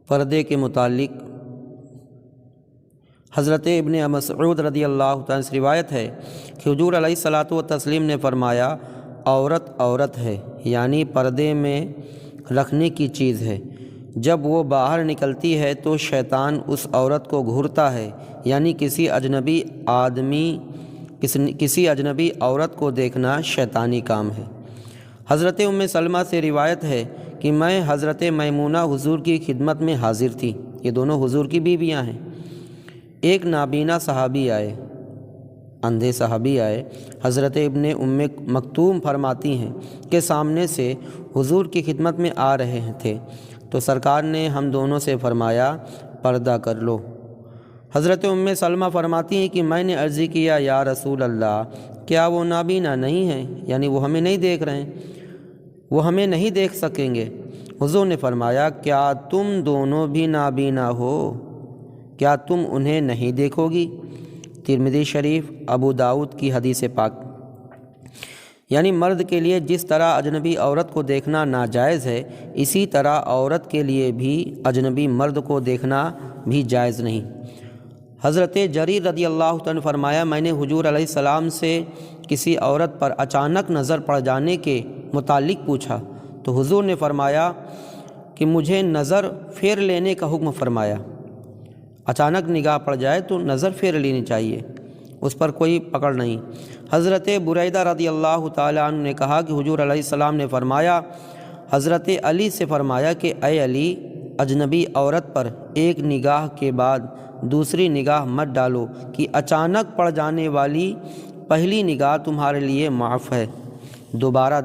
پردے کے متعلق حضرت ابن مسعود رضی اللہ تعالیٰ سے روایت ہے کہ حضور علیہ الصلاۃ والتسلیم نے فرمایا، عورت عورت ہے، یعنی پردے میں رکھنے کی چیز ہے۔ جب وہ باہر نکلتی ہے تو شیطان اس عورت کو گھورتا ہے، یعنی کسی اجنبی عورت کو دیکھنا شیطانی کام ہے۔ حضرت ام سلمہ سے روایت ہے کہ میں حضرت میمونہ حضور کی خدمت میں حاضر تھی، یہ دونوں حضور کی بیویاں ہیں۔ ایک نابینا صحابی آئے، اندھے صحابی آئے۔ حضرت ابن ام مکتوم فرماتی ہیں کہ سامنے سے حضور کی خدمت میں آ رہے تھے تو سرکار نے ہم دونوں سے فرمایا، پردہ کر لو۔ حضرت ام سلمہ فرماتی ہیں کہ میں نے عرض کیا، یا رسول اللہ، کیا وہ نابینا نہیں ہیں؟ یعنی وہ ہمیں نہیں دیکھ رہے ہیں، وہ ہمیں نہیں دیکھ سکیں گے۔ حضور نے فرمایا، کیا تم دونوں بھی نابینا ہو؟ کیا تم انہیں نہیں دیکھو گی؟ ترمذی شریف، ابو داؤد کی حدیث پاک۔ یعنی مرد کے لیے جس طرح اجنبی عورت کو دیکھنا ناجائز ہے، اسی طرح عورت کے لیے بھی اجنبی مرد کو دیکھنا بھی جائز نہیں۔ حضرت جریر رضی اللہ عنہ نے فرمایا، میں نے حضور علیہ السلام سے کسی عورت پر اچانک نظر پڑ جانے کے متعلق پوچھا تو حضور نے فرمایا کہ مجھے نظر پھیر لینے کا حکم فرمایا۔ اچانک نگاہ پڑ جائے تو نظر پھیر لینی چاہیے، اس پر کوئی پکڑ نہیں۔ حضرت بریدہ رضی اللہ تعالیٰ عنہ نے کہا کہ حضور علیہ السلام نے فرمایا، حضرت علی سے فرمایا کہ اے علی، اجنبی عورت پر ایک نگاہ کے بعد دوسری نگاہ مت ڈالو کہ اچانک پڑ جانے والی پہلی نگاہ تمہارے لیے معاف ہے، دوبارہ